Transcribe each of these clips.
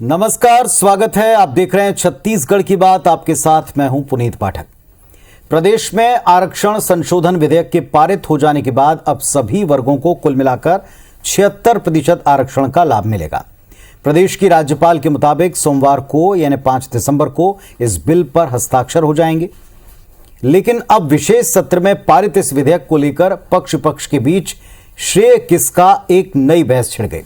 नमस्कार, स्वागत है। आप देख रहे हैं छत्तीसगढ़ की बात। आपके साथ मैं हूं पुनीत पाठक। प्रदेश में आरक्षण संशोधन विधेयक के पारित हो जाने के बाद अब सभी वर्गों को कुल मिलाकर 76% आरक्षण का लाभ मिलेगा। प्रदेश की राज्यपाल के मुताबिक सोमवार को यानी 5 दिसंबर को इस बिल पर हस्ताक्षर हो जाएंगे। लेकिन अब विशेष सत्र में पारित इस विधेयक को लेकर पक्ष विपक्ष के बीच श्रेय किसका एक नई बहस छिड़ गई।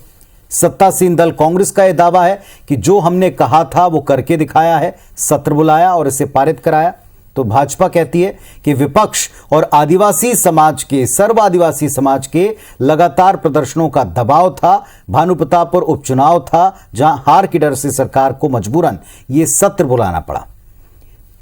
सत्तासीन दल कांग्रेस का यह दावा है कि जो हमने कहा था वो करके दिखाया है, सत्र बुलाया और इसे पारित कराया। तो भाजपा कहती है कि विपक्ष और आदिवासी समाज के सर्व आदिवासी समाज के लगातार प्रदर्शनों का दबाव था, भानुप्रतापपुर उपचुनाव था जहां हार के डर से सरकार को मजबूरन ये सत्र बुलाना पड़ा।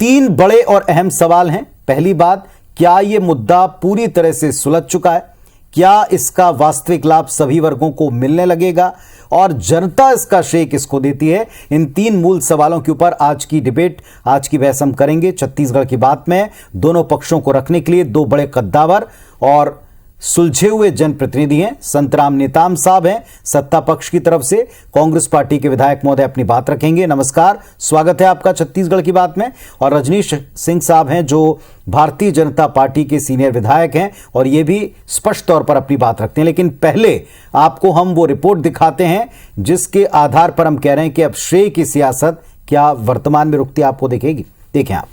3 बड़े और अहम सवाल हैं। पहली बात, क्या यह मुद्दा पूरी तरह से सुलझ चुका है? क्या इसका वास्तविक लाभ सभी वर्गों को मिलने लगेगा और जनता इसका श्रेय किसको देती है? इन 3 मूल सवालों के ऊपर आज की डिबेट, आज की बहस हम करेंगे। छत्तीसगढ़ की बात में दोनों पक्षों को रखने के लिए 2 बड़े कद्दावर और सुलझे हुए जनप्रतिनिधि हैं। संतराम नेताम साहब हैं सत्ता पक्ष की तरफ से, कांग्रेस पार्टी के विधायक महोदय अपनी बात रखेंगे। नमस्कार, स्वागत है आपका छत्तीसगढ़ की बात में। और रजनीश सिंह साहब हैं जो भारतीय जनता पार्टी के सीनियर विधायक हैं और ये भी स्पष्ट तौर पर अपनी बात रखते हैं। लेकिन पहले आपको हम वो रिपोर्ट दिखाते हैं जिसके आधार पर हम कह रहे हैं कि अब श्रेय की सियासत क्या वर्तमान में रुकती आपको दिखेगी। देखें आप।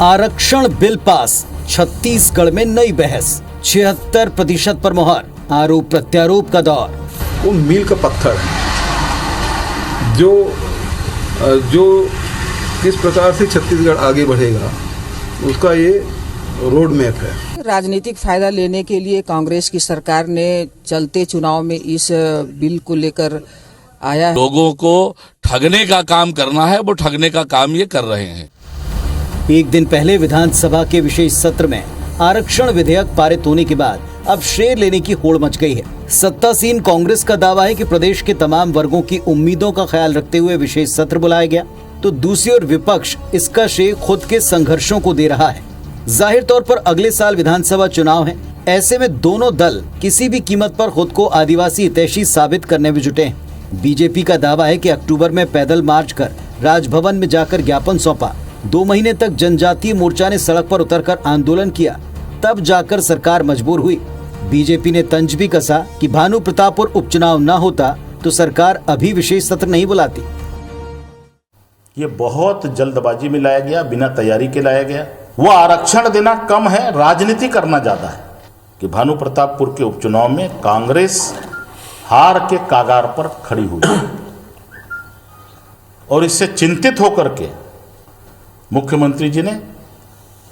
आरक्षण बिल पास, छत्तीसगढ़ में नई बहस, 76% पर मुहर, आरोप प्रत्यारोप का दौर। वो मील का पत्थर है जो किस प्रकार से छत्तीसगढ़ आगे बढ़ेगा उसका ये रोड मैप है। राजनीतिक फायदा लेने के लिए कांग्रेस की सरकार ने चलते चुनाव में इस बिल को लेकर आया है। लोगों को ठगने का काम करना है, वो ठगने का काम ये कर रहे हैं। एक दिन पहले विधानसभा के विशेष सत्र में आरक्षण विधेयक पारित होने के बाद अब श्रेय लेने की होड़ मच गई है। सत्तासीन कांग्रेस का दावा है कि प्रदेश के तमाम वर्गों की उम्मीदों का ख्याल रखते हुए विशेष सत्र बुलाया गया, तो दूसरी ओर विपक्ष इसका श्रेय खुद के संघर्षों को दे रहा है। जाहिर तौर पर अगले साल विधानसभा चुनाव है, ऐसे में दोनों दल किसी भी कीमत पर खुद को आदिवासी हितैषी साबित करने में जुटे हैं। बीजेपी का दावा है कि अक्टूबर में पैदल मार्च कर राजभवन में जाकर ज्ञापन सौंपा, 2 महीने तक जनजातीय मोर्चा ने सड़क पर उतरकर आंदोलन किया, तब जाकर सरकार मजबूर हुई। बीजेपी ने तंज भी कसा कि भानुप्रतापपुर उपचुनाव न होता तो सरकार अभी विशेष सत्र नहीं बुलाती। ये बहुत जल्दबाजी में लाया गया, बिना तैयारी के लाया गया। वो आरक्षण देना कम है, राजनीति करना ज्यादा है कि भानुप्रतापपुर के उपचुनाव में कांग्रेस हार के कागार पर खड़ी हुई और इससे चिंतित होकर के मुख्यमंत्री जी ने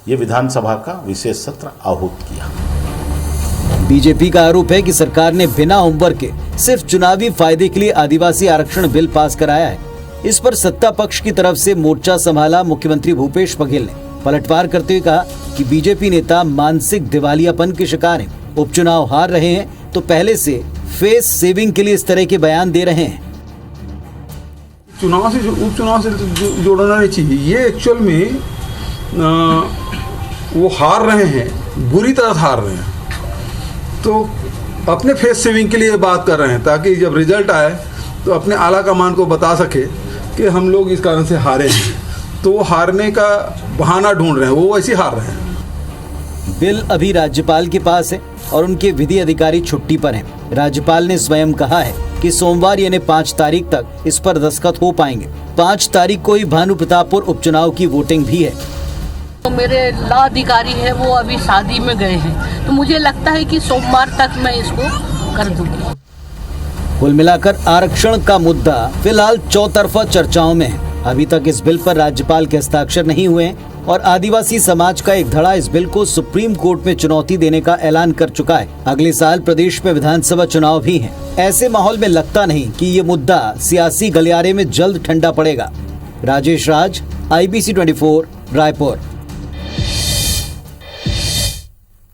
यह विधानसभा का विशेष सत्र आहूत किया। बीजेपी का आरोप है कि सरकार ने बिना होमवर्क के सिर्फ चुनावी फायदे के लिए आदिवासी आरक्षण बिल पास कराया है। इस पर सत्ता पक्ष की तरफ से मोर्चा संभाला मुख्यमंत्री भूपेश बघेल ने पलटवार करते हुए कहा कि बीजेपी नेता मानसिक दिवालियापन के शिकार हैं, उपचुनाव हार रहे हैं तो पहले से फेस सेविंग के लिए इस तरह के बयान दे रहे हैं। चुनाव से उपचुनाव से जोड़ना नहीं चाहिए। ये एक्चुअल में वो हार रहे हैं, बुरी तरह हार रहे हैं, तो अपने फेस सेविंग के लिए बात कर रहे हैं ताकि जब रिजल्ट आए तो अपने आला कमान को बता सके कि हम लोग इस कारण से हारे हैं। तो वो हारने का बहाना ढूंढ रहे हैं, वो वैसे हार रहे हैं। बिल अभी राज्यपाल के पास है और उनके विधि अधिकारी छुट्टी पर हैं। राज्यपाल ने स्वयं कहा है कि सोमवार यानी 5 तारीख तक इस पर दस्तखत हो पाएंगे। 5 तारीख को ही भानुप्रतापपुर उपचुनाव की वोटिंग भी है। तो मेरे लॉ अधिकारी है वो अभी शादी में गए हैं, तो मुझे लगता है कि सोमवार तक मैं इसको कर दूंगी। कुल मिलाकर आरक्षण का मुद्दा फिलहाल चौतरफा चर्चाओं में है। अभी तक इस बिल पर राज्यपाल के हस्ताक्षर नहीं हुए हैं और आदिवासी समाज का एक धड़ा इस बिल को सुप्रीम कोर्ट में चुनौती देने का ऐलान कर चुका है। अगले साल प्रदेश में विधानसभा चुनाव भी हैं। ऐसे माहौल में लगता नहीं कि ये मुद्दा सियासी गलियारे में जल्द ठंडा पड़ेगा। राजेश राज, IBC 24, रायपुर।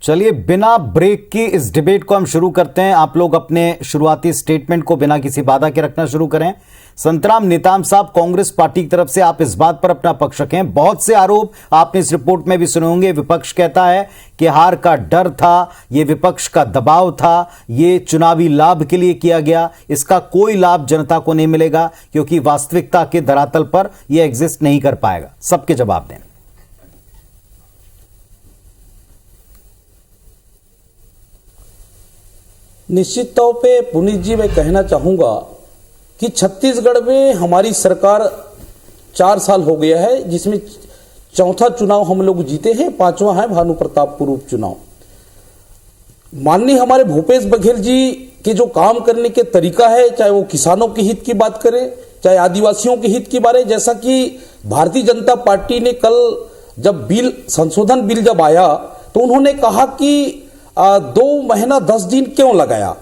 चलिए, बिना ब्रेक की इस डिबेट को हम शुरू करते हैं। आप लोग अपने शुरुआती स्टेटमेंट को बिना किसी बाधा के रखना शुरू करें। संतराम नेताम साहब, कांग्रेस पार्टी की तरफ से आप इस बात पर अपना पक्ष रखें। बहुत से आरोप आपने इस रिपोर्ट में भी सुने होंगे। विपक्ष कहता है कि हार का डर था, ये विपक्ष का दबाव था, ये चुनावी लाभ के लिए किया गया, इसका कोई लाभ जनता को नहीं मिलेगा क्योंकि वास्तविकता के धरातल पर यह एग्जिस्ट नहीं कर पाएगा। सबके जवाब दें। निश्चित तौर पे पुनीत जी, मैं कहना चाहूँगा कि छत्तीसगढ़ में हमारी सरकार 4 साल हो गया है, जिसमें चौथा चुनाव हम लोग जीते हैं, 5वां है भानु प्रतापपुर उपचुनाव। माननीय हमारे भूपेश बघेल जी के जो काम करने के तरीका है, चाहे वो किसानों के हित की बात करें, चाहे आदिवासियों के हित की बारे, जैसा कि भारतीय जनता पार्टी ने कल जब संशोधन बिल जब आया तो उन्होंने कहा कि 2 महीना 10 दिन क्यों लगाया,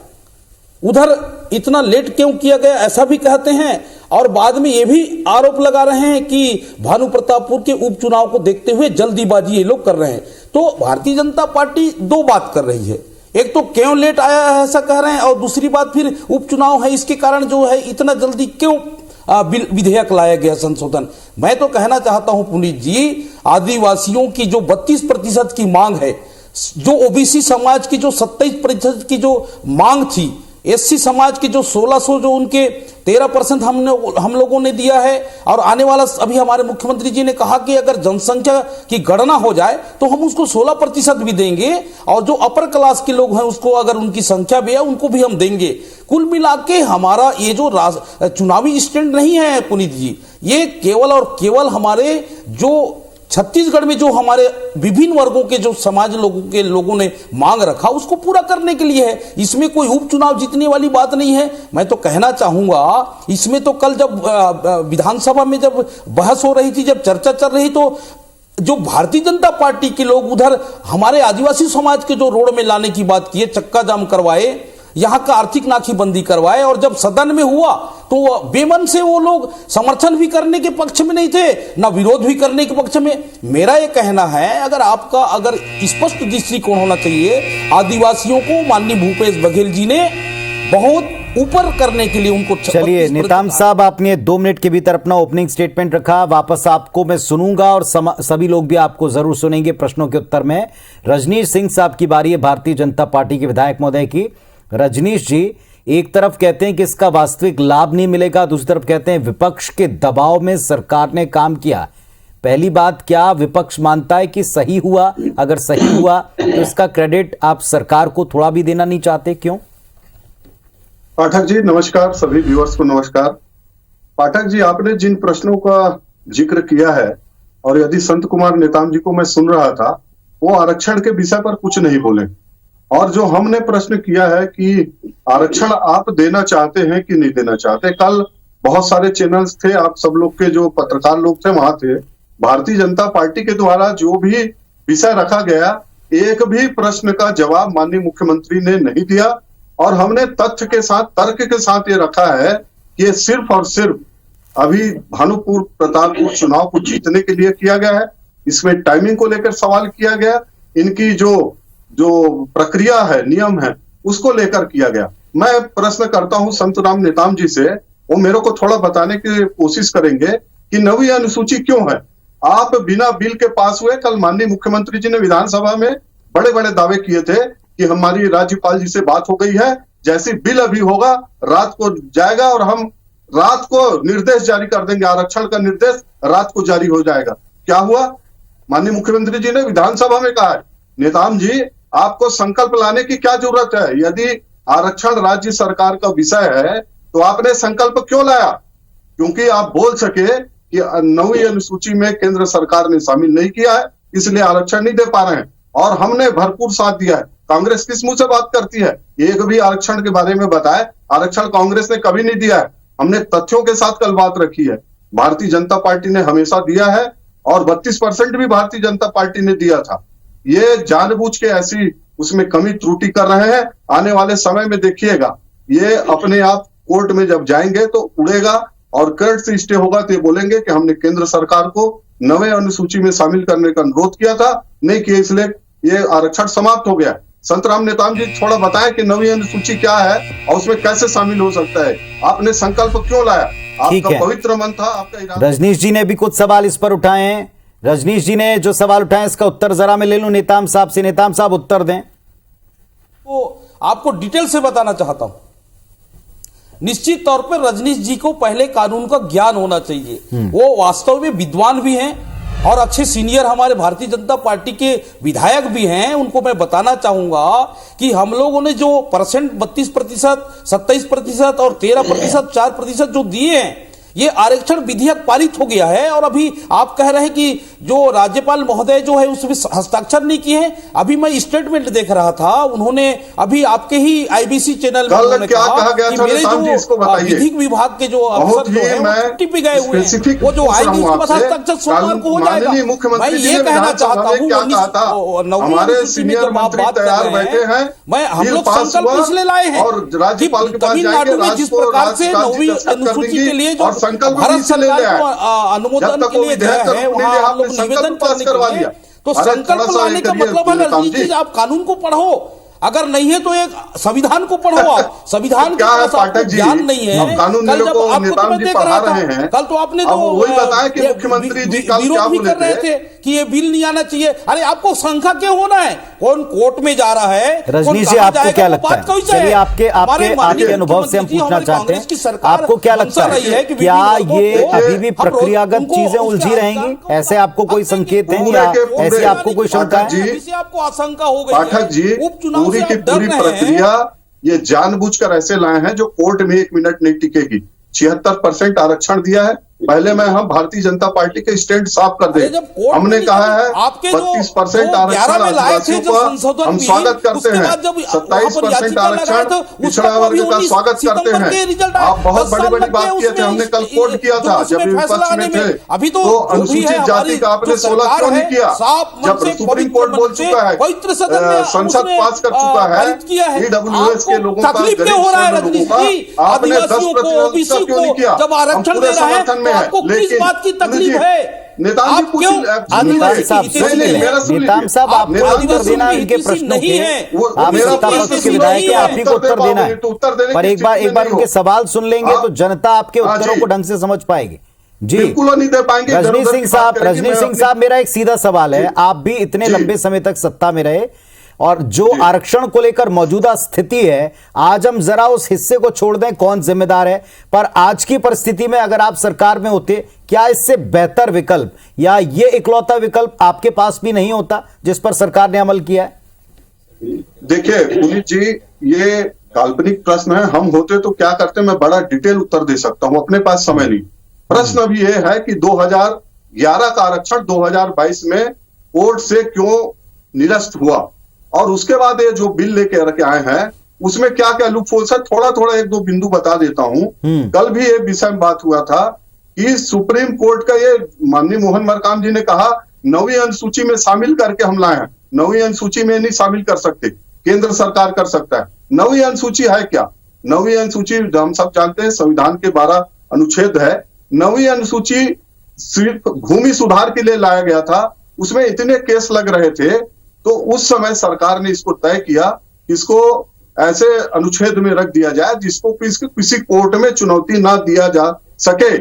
उधर इतना लेट क्यों किया गया, ऐसा भी कहते हैं। और बाद में ये भी आरोप लगा रहे हैं कि भानु प्रतापपुर के उपचुनाव को देखते हुए जल्दीबाजी ये लोग कर रहे हैं। तो भारतीय जनता पार्टी 2 बात कर रही है, एक तो क्यों लेट आया है ऐसा कह रहे हैं, और दूसरी बात फिर उपचुनाव है इसके कारण जो है इतना जल्दी क्यों विधेयक लाया गया संशोधन। मैं तो कहना चाहता हूं पुनीत जी, आदिवासियों की जो 32% की मांग है, जो ओबीसी समाज की जो 27% की जो मांग थी, एससी समाज की जो 1600 जो उनके 13% हम लोगों ने दिया है, और आने वाला अभी हमारे मुख्यमंत्री जी ने कहा कि अगर जनसंख्या की गणना हो जाए तो हम उसको 16% भी देंगे, और जो अपर क्लास के लोग हैं उसको अगर उनकी संख्या भी है उनको भी हम देंगे। कुल मिला के हमारा ये जो चुनावी स्टैंड नहीं है पुनीत जी, ये केवल और केवल हमारे जो छत्तीसगढ़ में जो हमारे विभिन्न वर्गों के जो समाज लोगों ने मांग रखा उसको पूरा करने के लिए है। इसमें कोई उपचुनाव जीतने वाली बात नहीं है। मैं तो कहना चाहूंगा, इसमें तो कल जब विधानसभा में जब बहस हो रही थी, जब चर्चा चल रही, तो जो भारतीय जनता पार्टी के लोग उधर हमारे आदिवासी समाज के जो रोड में लाने की बात की है, चक्का जाम करवाए, यहां का आर्थिक नाकीबंदी करवाए, और जब सदन में हुआ तो बेमन से वो लोग समर्थन भी करने के पक्ष में नहीं थे, ना विरोध भी करने के पक्ष में। मेरा ये कहना है, अगर स्पष्ट दृष्टिकोण होना चाहिए, आदिवासियों को माननीय भूपेश बघेल जी ने बहुत ऊपर करने के लिए उनको। चलिए नेताम साहब, आपने 2 मिनट के भीतर अपना ओपनिंग स्टेटमेंट रखा, वापस आपको मैं सुनूंगा और सभी लोग भी आपको जरूर सुनेंगे प्रश्नों के उत्तर में। रजनीश सिंह साहब की बारी है, भारतीय जनता पार्टी के विधायक महोदय की। रजनीश जी, एक तरफ कहते हैं कि इसका वास्तविक लाभ नहीं मिलेगा, दूसरी तरफ कहते हैं विपक्ष के दबाव में सरकार ने काम किया। पहली बात, क्या विपक्ष मानता है कि सही हुआ? अगर सही हुआ तो इसका क्रेडिट आप सरकार को थोड़ा भी देना नहीं चाहते, क्यों? पाठक जी नमस्कार, सभी व्यूअर्स को नमस्कार। पाठक जी, आपने जिन प्रश्नों का जिक्र किया है, और यदि संत कुमार नेताम जी को मैं सुन रहा था, वो आरक्षण के विषय पर कुछ नहीं बोले, और जो हमने प्रश्न किया है कि आरक्षण आप देना चाहते हैं कि नहीं देना चाहते। कल बहुत सारे चैनल्स थे, आप सब लोग के जो पत्रकार लोग थे वहां थे। भारतीय जनता पार्टी के द्वारा जो भी विषय रखा गया, एक भी प्रश्न का जवाब माननीय मुख्यमंत्री ने नहीं दिया, और हमने तथ्य के साथ, तर्क के साथ ये रखा है कि ये सिर्फ और सिर्फ अभी भानुपुर प्रतापपुर चुनाव को जीतने के लिए किया गया है। इसमें टाइमिंग को लेकर सवाल किया गया, इनकी जो प्रक्रिया है, नियम है, उसको लेकर किया गया। मैं प्रश्न करता हूं संतराम नेताम जी से, वो मेरे को थोड़ा बताने की कोशिश करेंगे कि 9वीं अनुसूची क्यों है। आप बिना बिल के पास हुए, कल माननीय मुख्यमंत्री जी ने विधानसभा में बड़े बड़े दावे किए थे कि हमारी राज्यपाल जी से बात हो गई है, जैसी बिल अभी होगा रात को जाएगा और हम रात को निर्देश जारी कर देंगे, आरक्षण का निर्देश रात को जारी हो जाएगा। क्या हुआ? माननीय मुख्यमंत्री जी ने विधानसभा में कहा है, नेताम जी आपको संकल्प लाने की क्या जरूरत है? यदि आरक्षण राज्य सरकार का विषय है तो आपने संकल्प क्यों लाया? क्योंकि आप बोल सके कि 9वीं अनुसूची में केंद्र सरकार ने शामिल नहीं किया है, इसलिए आरक्षण नहीं दे पा रहे हैं, और हमने भरपूर साथ दिया है। कांग्रेस किस मुंह से बात करती है? एक भी आरक्षण के बारे में बताए, आरक्षण कांग्रेस ने कभी नहीं दिया है। हमने तथ्यों के साथ कल बात रखी है। भारतीय जनता पार्टी ने हमेशा दिया है, और 32% भी भारतीय जनता पार्टी ने दिया था। ये जानबूझ के ऐसी उसमें कमी त्रुटि कर रहे हैं। आने वाले समय में देखिएगा, ये अपने आप कोर्ट में जब जाएंगे तो उड़ेगा, और कोर्ट से स्टे होगा तो ये बोलेंगे कि हमने केंद्र सरकार को 9वें अनुसूची में शामिल करने का अनुरोध किया था, नहीं किया, इसलिए ये आरक्षण समाप्त हो गया। संतराम नेताम जी थोड़ा बताएं कि नवीं अनुसूची क्या है और उसमें कैसे शामिल हो सकता है, आपने संकल्प क्यों लाया, ठीक आपका है। पवित्र मन था, आपका इरादा। रजनीश जी ने भी कुछ सवाल इस पर उठाए हैं। रजनीश जी ने जो सवाल उठाए इसका उत्तर जरा मैं ले लूं नेताम साहब से। नेताम साहब उत्तर दें। तो आपको डिटेल से बताना चाहता हूं, निश्चित तौर पर रजनीश जी को पहले कानून का ज्ञान होना चाहिए। वो वास्तव में विद्वान भी हैं और अच्छे सीनियर हमारे भारतीय जनता पार्टी के विधायक भी हैं। उनको मैं बताना चाहूंगा कि हम लोगों ने जो परसेंट 32%, 27% और 13%, 4% जो दिए हैं, ये आरक्षण विधेयक पारित हो गया है। और अभी आप कह रहे हैं कि जो राज्यपाल महोदय जो है उसमें हस्ताक्षर नहीं किए हैं। अभी मैं स्टेटमेंट देख रहा था, उन्होंने अभी आपके ही आईबीसी चैनल में उन्होंने क्या कहा गया कि था मेरे नेताम जी, इसको जो बताइए। विधिक विभाग के जो अफसर जो है वो छुट्टी पे गए हुए हैं, वो जो आएंगे उसके बाद हस्ताक्षर सोमवार को हो जाएगा। मैं ये कहना चाहता हूँ हमारे सीनियर मंत्री तैयार बैठे हैं, मैं हम लोग संकल्प इसलिए लाए हैं और राज्यपाल के पास तमिलनाडु में जिस प्रकार से नौवीं अनुसूची के लिए जो भारत सरकार को अनुमोदन के लिए गया है, वहां हम लोग निवेदन करने के लिए, तो संकल्प लाने का मतलब है रजनीश जी आप कानून को पढ़ो, अगर नहीं है तो एक संविधान को पढ़ो। आप संविधान क्या है पाठक जी, ज्ञान नहीं है। कानून कल जब को आपको नेताम मैं जी देख पढ़ा रहा रहे था, हैं, कल तो आपने अब तो वही बताया कि मुख्यमंत्री जी कल क्या विरोध भी कर बोले रहे थे कि ये बिल नहीं आना चाहिए। अरे आपको शंका क्यों होना है, कौन कोर्ट में जा रहा है, रजनीश जी आपको क्या लगता है? चलिए आपके अनुभव से हम पूछना चाहते हैं, आपको क्या लगता है क्या ये अभी भी प्रक्रियागत चीजें उलझी रहेंगी? ऐसे आपको कोई संकेत है या ऐसे आपको कोई शंका है? आपको आशंका हो गई पाठक जी, उपचुनाव पूरी से की आप डर पूरी रहे हैं। प्रक्रिया ये जानबूझकर ऐसे लाए हैं जो कोर्ट में 1 मिनट नहीं टिकेगी। 76% आरक्षण दिया है, पहले में हम भारतीय जनता पार्टी के स्टैंड साफ कर दे। हमने कहा है 32% आरक्षण आदिवासियों का हम स्वागत करते हैं, 27% आरक्षण पिछड़ा वर्ग का स्वागत करते हैं। आप बहुत बड़ी बड़ी बात किए थे, हमने कल कोर्ट किया था जब विपक्ष में थे, तो अनुसूचित जाति का आपने 16 क्यों नहीं किया? जब सुप्रीम कोर्ट बोल चुका है, संसद पास कर चुका है, ईडब्ल्यूएस के लोगों का, गरीब लोगों का, आपने 10% क्यों नहीं किया? जब आरक्षण दे रहा है तो आपको किस बात की तकलीफ है? नेताम साहब आपको उत्तर देना है इनके प्रश्नों के, आप सत्ता पक्ष के विधायक हैं, आप ही को उत्तर देना है। पर एक बार उनके सवाल सुन लेंगे तो जनता आपके उत्तरों को ढंग से समझ पाएगी। जी बिल्कुल नहीं दे पाएंगे। रजनीश सिंह साहब मेरा एक सीधा सवाल है, आप भी इतने लंबे समय तक सत्ता में रहे और जो आरक्षण को लेकर मौजूदा स्थिति है, आज हम जरा उस हिस्से को छोड़ दें कौन जिम्मेदार है, पर आज की परिस्थिति में अगर आप सरकार में होते, क्या इससे बेहतर विकल्प या ये इकलौता विकल्प आपके पास भी नहीं होता जिस पर सरकार ने अमल किया है? देखिए पुनीत जी, ये काल्पनिक प्रश्न है। हम होते तो क्या करते, मैं बड़ा डिटेल उत्तर दे सकता हूं, अपने पास समय नहीं। प्रश्न अभी ये है कि 2011 का आरक्षण 2022 में कोर्ट से क्यों निरस्त हुआ, और उसके बाद ये जो बिल लेके आए हैं उसमें क्या क्या लूपहोल्स है, थोड़ा थोड़ा 1-2 बिंदु बता देता हूं। कल भी ये विषय में बात हुआ था कि सुप्रीम कोर्ट का ये माननीय मोहन मरकाम जी ने कहा 9वीं अनुसूची में शामिल करके हम लाए हैं। 9वीं अनुसूची में नहीं शामिल कर सकते, केंद्र सरकार कर सकता है। 9वीं अनुसूची है क्या? 9वीं अनुसूची हम सब जानते हैं संविधान के 12 अनुच्छेद है। 9वीं अनुसूची सिर्फ भूमि सुधार के लिए लाया गया था, उसमें इतने केस लग रहे थे, तो उस समय सरकार ने इसको तय किया, इसको ऐसे अनुच्छेद में रख दिया जाए जिसको किसी कोर्ट में चुनौती ना दिया जा सके।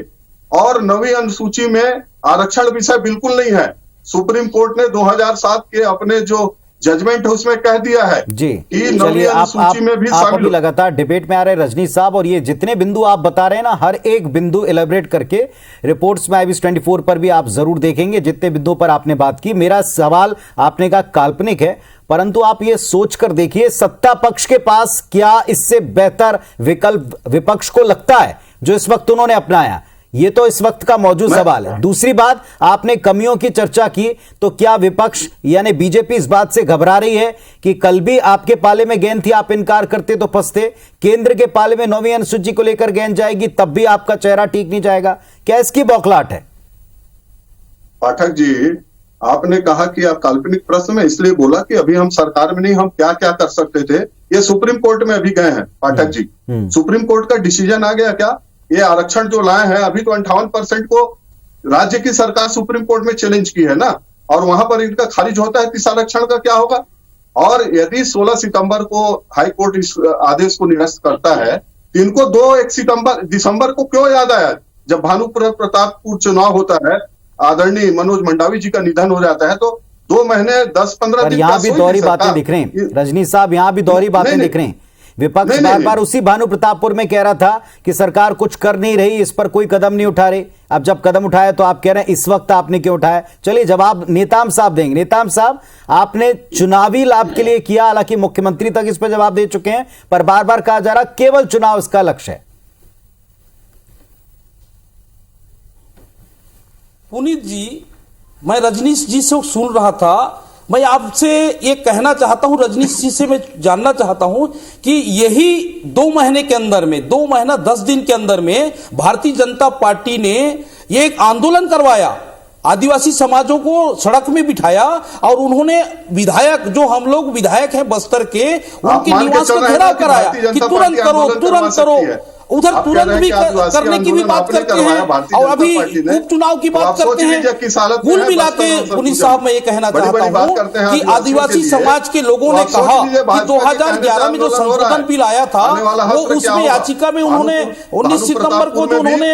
और 9वीं अनुसूची में आरक्षण विषय बिल्कुल नहीं है। सुप्रीम कोर्ट ने 2007 के अपने जो जजमेंट है उसमें कह दिया है जी कि 9वीं अनुसूची में भी आप अभी लगातार डिबेट में आ रहे हैं रजनीश साहब, और ये जितने बिंदु आप बता रहे हैं ना, हर एक बिंदु एलेबरेट करके रिपोर्ट्स में IBC 24 पर भी आप जरूर देखेंगे जितने बिंदुओं पर आपने बात की। मेरा सवाल आपने कहा काल्पनिक है, परंतु आप ये सोचकर देखिए सत्ता पक्ष के पास क्या इससे बेहतर विकल्प विपक्ष को लगता है जो इस वक्त उन्होंने अपनाया? ये तो इस वक्त का मौजूद सवाल है। दूसरी बात, आपने कमियों की चर्चा की, तो क्या विपक्ष यानी बीजेपी इस बात से घबरा रही है कि कल भी आपके पाले में गेंद थी, आप इनकार करते तो फंसते, केंद्र के पाले में 9वीं अनुसूची को लेकर गेंद जाएगी तब भी आपका चेहरा ठीक नहीं जाएगा? क्या इसकी बौखलाहट है? पाठक जी, आपने कहा कि आप काल्पनिक प्रश्न में इसलिए बोला कि अभी हम सरकार में नहीं, हम क्या क्या कर सकते थे। ये सुप्रीम कोर्ट में अभी गए हैं पाठक जी। सुप्रीम कोर्ट का डिसीजन आ गया क्या? ये आरक्षण जो लाए हैं, अभी तो 58% को राज्य की सरकार सुप्रीम कोर्ट में चैलेंज की है ना, और वहां पर इनका खारिज होता है 30 आरक्षण का क्या होगा? और यदि 16 सितंबर को हाई कोर्ट इस आदेश को निरस्त करता है तो इनको 1 दिसंबर को क्यों याद आया? जब भानु प्रतापपुर चुनाव होता है, आदरणीय मनोज मंडावी जी का निधन हो जाता है, तो 2 महीने 10-15 दिन यहाँ भी दोहरी बातें दिख रही हैं रजनी साहब, यहाँ भी दोहरी बातें दिख रही हैं। विपक्ष बार बार उसी भानु प्रतापपुर में कह रहा था कि सरकार कुछ कर नहीं रही, इस पर कोई कदम नहीं उठा रही। अब जब कदम उठाया तो आप कह रहे हैं इस वक्त आपने क्यों उठाया? चलिए जवाब नेताम साहब देंगे। नेताम साहब, आपने चुनावी लाभ के लिए किया, हालांकि मुख्यमंत्री तक इस पर जवाब दे चुके हैं, पर बार बार कहा जा रहा केवल चुनाव इसका लक्ष्य है। पुनीत जी, मैं रजनीश जी से सुन रहा था, मैं आपसे ये कहना चाहता हूं, रजनीश जी से मैं जानना चाहता हूं कि यही 2 महीने के अंदर में, 2 महीना 10 दिन के अंदर में भारतीय जनता पार्टी ने ये एक आंदोलन करवाया, आदिवासी समाजों को सड़क में बिठाया और उन्होंने विधायक, जो हम लोग विधायक हैं बस्तर के, उनके निवास का घेराव कराया कि तुरंत करो। उधर तुरंत भी करने की भी बात करते हैं और अभी उपचुनाव की बात करते हैं। कुल मिला के पुनीत साहब, मैं ये कहना चाहता हूं कि आदिवासी समाज के लोगों ने कहा कि 2011 में जो संशोधन बिल आया था वो उसमें याचिका में उन्होंने 19 सितंबर को जो उन्होंने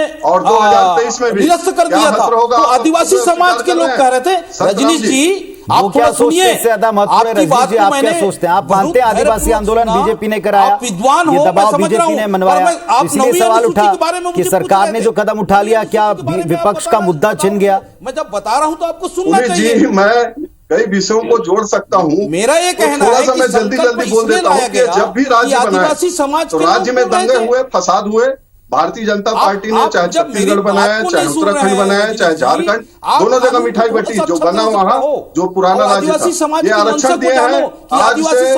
निरस्त कर दिया था, तो आदिवासी समाज के लोग कह रहे थे। रजनीश जी, आप क्या सुनिए, ज्यादा महत्वपूर्ण रजनीश जी, आप क्या सोचते हैं? आप मानते हैं आदिवासी आंदोलन बीजेपी ने कराया, विद्वान ये दबाव बीजेपी ने मनवाया, इसलिए सवाल उठा कि सरकार ने जो कदम उठा लिया, क्या विपक्ष का मुद्दा छिन गया? मैं जब बता रहा हूं तो आपको सुनना चाहिए। जी, मैं कई विषयों को जोड़ सकता हूं। मेरा ये कहना है कि मैं जल्दी बोल देता हूं कि जब भी राज्य बना तो राज्य में दंगे हुए, फसाद हुए, भारतीय जनता पार्टी ने चाहे छत्तीसगढ़ बनाया, चाहे उत्तराखंड बनाया, चाहे झारखंड, दोनों जगह मिठाई बटी, जो बना वहां, जो पुराना राज्य था, ये आरक्षण दिए हैं। आज से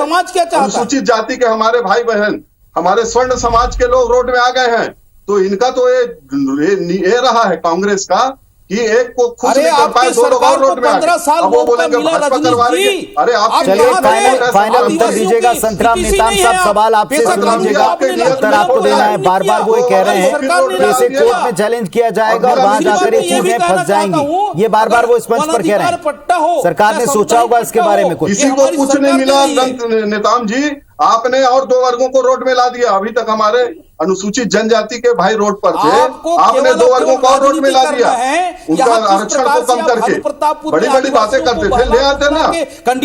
अनुसूचित जाति के हमारे भाई बहन, हमारे स्वर्ण समाज के लोग रोड में आ गए हैं, तो इनका तो ये रहा है कांग्रेस का कि एक को खुश नहीं कर पाए, 2 लोग और रोड में आ गए। अब वो बोलेंगे भाजपा करवा रही है। अरे आप चलिए फाइनल उत्तर दीजिएगा। संतराम नेताम साहब, सवाल आपसे सुन लीजिएगा, उत्तर आपको देना है। बार बार वो कह रहे हैं कि इसे कोर्ट में चैलेंज किया जाएगा और वहां जाकर ये चीजें फंस जाएंगी, ये बार बार वो इस मंच पर कह रहे हैं। सरकार ने सोचा होगा इसके बारे में कुछ? किसी को कुछ नहीं मिला नेताम जी, आपने और 2 वर्गों को रोड में ला दिया। अभी तक हमारे अनुसूचित जनजाति के भाई रोड पर थे, आपने 2 वर्गों को और रोड में ला दिया, उनका आरक्षण को कम करके बड़ी बड़ी बातें करते थे। ले आते ना,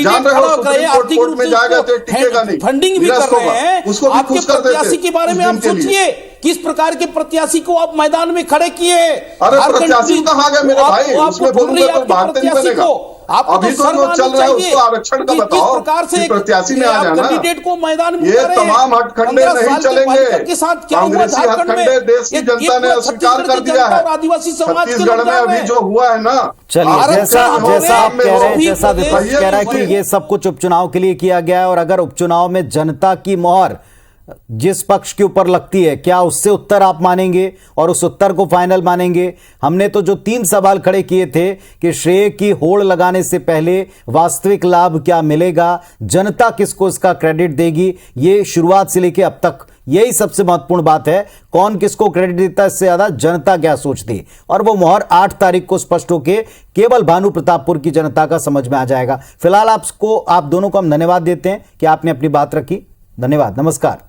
जान रहे हो सुप्रीम कोर्ट में जाएगा तो टिकेगा नहीं, फंडिंग भी कर रहे हैं, उसको भी खुश कर देते। के बारे में आप सोचिए, किस प्रकार के प्रत्याशी को आप मैदान में खड़े किए। अरे प्रत्याशी कहाँ गए मेरे भाई? उसमें बोलूंगा तो भारत नहीं बनेगा। अभी तो जो चल रहा है उसको आरक्षण का बताओ, प्रत्याशी में आ जाना। कैंडिडेट को मैदान में ये तमाम हटखंडे नहीं चलेंगे। कांग्रेसी हटखंडे देश की जनता ने स्वीकार कर दिया है। छत्तीसगढ़ में अभी जो हुआ है ना, चलिए जैसा आप कह रहे हैं, जैसा विपक्ष कह रहा है कि ये सब कुछ उपचुनाव के लिए किया गया है, और अगर उपचुनाव में जनता की मोहर जिस पक्ष के ऊपर लगती है, क्या उससे उत्तर आप मानेंगे और उस उत्तर को फाइनल मानेंगे? हमने तो जो 3 सवाल खड़े किए थे कि श्रेय की होड़ लगाने से पहले वास्तविक लाभ क्या मिलेगा, जनता किसको इसका क्रेडिट देगी, ये शुरुआत से लेकर अब तक यही सबसे महत्वपूर्ण बात है। कौन किसको क्रेडिट देता है, इससे ज्यादा जनता क्या सोचती, और वो मोहर 8 तारीख को स्पष्ट होकर केवल भानु प्रतापपुर की जनता का समझ में आ जाएगा। फिलहाल आप दोनों को हम धन्यवाद देते हैं कि आपने अपनी बात रखी। धन्यवाद, नमस्कार।